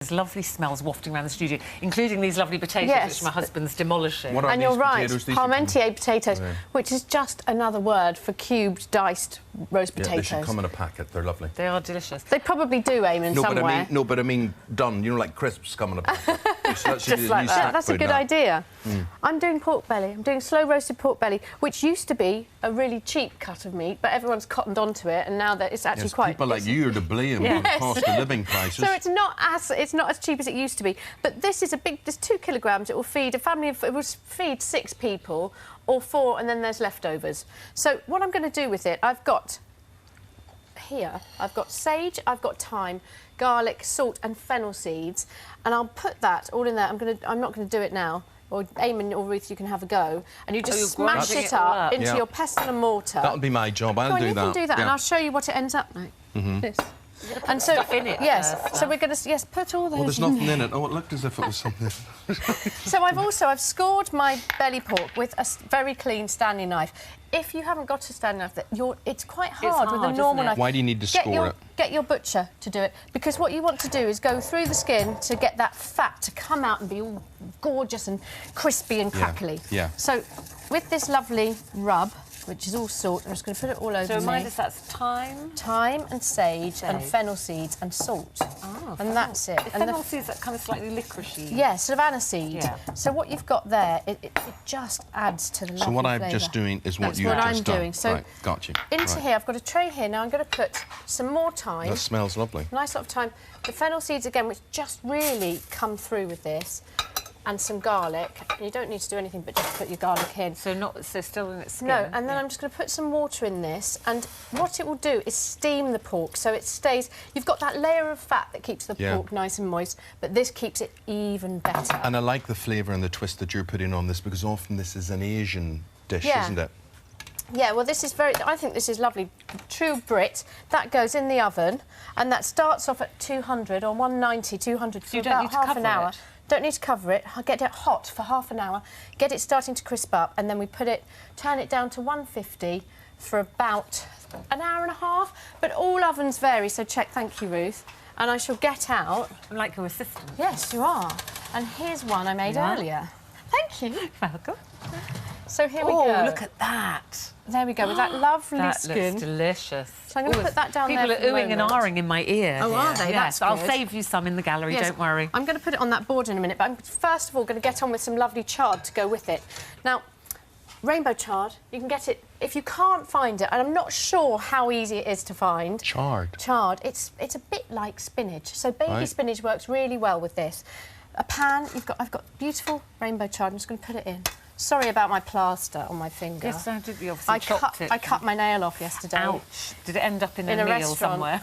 There's lovely smells wafting around the studio, including these lovely potatoes, which my husband's demolishing. What are and these you're right, potatoes? Parmentier potatoes, which is just another word for cubed, diced roast potatoes. They should come in a packet. They're lovely. They are delicious. They probably do, Eamonn, somewhere. But I mean done. You know, like crisps come in a packet. So Just like that. That's a good idea. I'm doing pork belly. I'm doing slow roasted pork belly, which used to be a really cheap cut of meat, but everyone's cottoned onto it, and now that it's actually quite. People like you are to blame with the cost of living prices. So it's not as cheap as it used to be. But this is a big. There's 2 kilograms. It will feed a family of. It will feed 6 people or 4, and then there's leftovers. So what I'm going to do with it, I've got sage, I've got thyme, garlic, salt, and fennel seeds, and I'll put that all in there. I'm not going to do it now. Or Eamonn or Ruth, you can have a go, and you just smash it up into your pestle and mortar. That'll be my job. I'll do that. You can do that, and I'll show you what it ends up like. This. And so, in it so we're going to put all those. Well, there's nothing in it. Oh, it looked as if it was something. So I've scored my belly pork with a very clean Stanley knife. If you haven't got a Stanley knife, it's quite hard with a normal knife. Why do you need to score it? Get your butcher to do it, because what you want to do is go through the skin to get that fat to come out and be all gorgeous and crispy and crackly. Yeah. So with this lovely rub, which is all salt, I'm just going to put it all over me. So remind us, that's thyme? Thyme and sage and fennel seeds and salt. Oh, and that's it. And fennel seeds are kind of slightly licoricey. Yeah, sort of aniseed. Yeah. So what you've got there, it just adds to the lovely So what I'm flavour. just doing is what That's you've what just I'm done. doing. So right, got you. Into here, I've got a tray here. Now I'm going to put some more thyme. That smells lovely. Nice lot of thyme. The fennel seeds again, which just really come through with this. And some garlic. You don't need to do anything but just put your garlic in. So still in its skin? No, and then I'm just going to put some water in this, and what it will do is steam the pork, so it stays... You've got that layer of fat that keeps the pork nice and moist, but this keeps it even better. And I like the flavour and the twist that you're putting on this, because often this is an Asian dish, isn't it? Yeah, well, this is I think this is lovely. True Brit. That goes in the oven, and that starts off at 200 or 190, 200 for about half an hour. Don't need to cover it. I'll get it hot for half an hour, get it starting to crisp up, and then we turn it down to 150 for about an hour and a half. But all ovens vary, so check. Thank you, Ruth. And I shall get out. I'm like your assistant. Yes, you are. And here's one I made earlier. Thank you. Welcome. So here we go. Oh, look at that. There we go, with that lovely skin. That looks delicious. So I'm going to put that down there. People are oohing and ahhing in my ear. Oh, are they? Yes, That's I'll good. save you some in the gallery, don't worry. I'm going to put it on that board in a minute, but I'm first of all going to get on with some lovely chard to go with it. Now, rainbow chard, you can get it if you can't find it, and I'm not sure how easy it is to find. Chard. Chard. It's a bit like spinach, so baby spinach works really well with this. A pan. I've got beautiful rainbow chard. I'm just going to put it in. Sorry about my plaster on my finger. Yes, I did. You obviously chopped it. I cut my nail off yesterday. Ouch. Did it end up in a meal restaurant somewhere?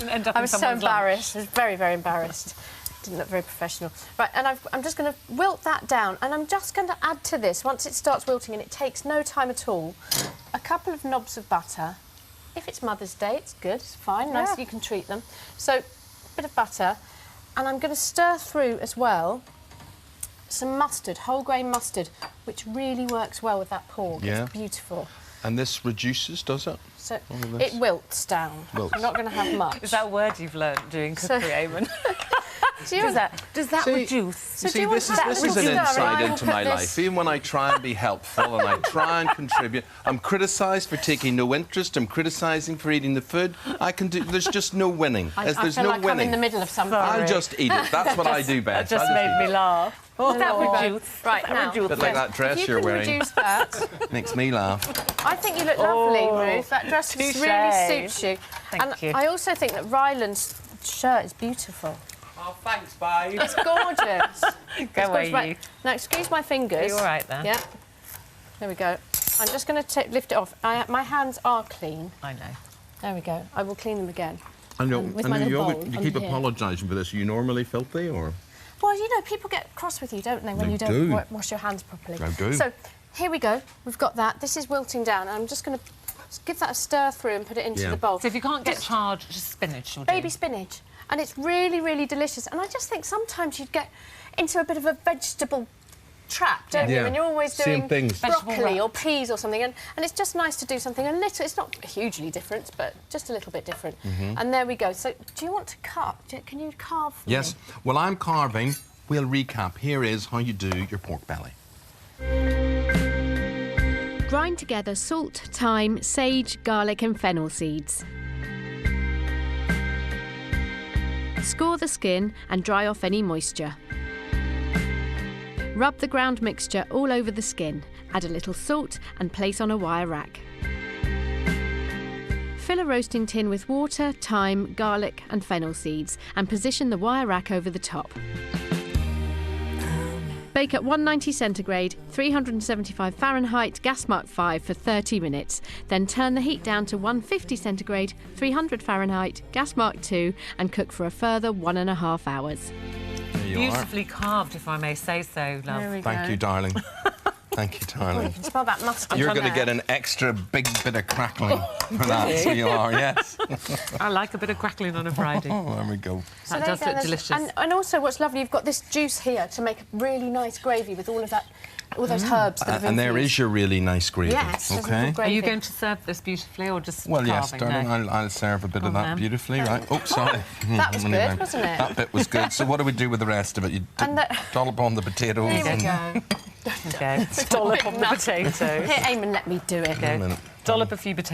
I was so embarrassed. I was very, very embarrassed. Didn't look very professional. Right, and I'm just going to wilt that down, and I'm just going to add to this, once it starts wilting, and it takes no time at all, a couple of knobs of butter. If it's Mother's Day, it's good, it's fine, nice, you can treat them. So, a bit of butter, and I'm going to stir through as well some mustard, whole grain mustard, which really works well with that pork. Yeah. It's beautiful. And this reduces, does it? So it wilts down. Wilts. I'm not going to have much. Is that a word you've learnt doing cookery, Eamonn? Does that reduce? So see, this is an insight into my life. Even when I try and be helpful and I try and contribute, I'm criticised for taking no interest. I'm criticising for eating the food. There's just no winning. I feel like I'm in the middle of something. I'll just eat it. That's what I do best. That just made me laugh. Does that reduce? Right, now. A bit like that dress you're wearing. Reduce that. Makes me laugh. I think you look lovely, Ruth. That dress really suits you. Thank you. I also think that Ryland's shirt is beautiful. Oh, thanks, babe. It's gorgeous. Go away, you. Now, excuse my fingers. You're all right there. Yeah. There we go. I'm just going to lift it off. My hands are clean. I know. There we go. I will clean them again. I know. With my little bowl you keep under here. apologising for this. Are you normally filthy, or...? Well, you know, people get cross with you, don't they, when you don't wash your hands properly. I do. So, here we go. We've got that. This is wilting down, and I'm just going to give that a stir through and put it into the bowl. So if you can't get chard, just spinach will do. Baby spinach. And it's really, really delicious. And I just think sometimes you'd get into a bit of a vegetable trap, don't you? And you're always doing things. broccoli or peas or something, and it's just nice to do something a little. It's not hugely different, but just a little bit different. And there we go. So, do you want to carve? Can you carve for Yes. me? Well, I'm carving. We'll recap. Here is how you do your pork belly. Grind together salt, thyme, sage, garlic and fennel seeds. Score the skin and dry off any moisture. Rub the ground mixture all over the skin, add a little salt and place on a wire rack. Fill a roasting tin with water, thyme, garlic and fennel seeds and position the wire rack over the top. Bake at 190 centigrade, 375 Fahrenheit, gas mark 5 for 30 minutes. Then turn the heat down to 150 centigrade, 300 Fahrenheit, gas mark 2 and cook for a further 1.5 hours. There you Beautifully carved, if I may say so, love. There we Thank go. you, darling. Thank you, darling. You can smell that mustard. You're on going to there. get an extra big bit of crackling for that, so you are, yes. I like a bit of crackling on a Friday. Oh, there we go. So That does there you look go. delicious. And also, what's lovely, you've got this juice here to make a really nice gravy with all of that, all those herbs that have And there infused. is your really nice gravy. Yes, there's a okay. little Are gravy. you going to serve this beautifully or just Well, yes, carving? darling, No? I'll serve a bit of Oh, that ma'am. beautifully, right? Oh, sorry. That was good, wasn't it? That bit was good. So what do we do with the rest of it? You And dollop on the potatoes Here we and... go. Okay. Dollop on the potato. Here, Eamon, let me do it. Wait a minute. Dollop a few potatoes.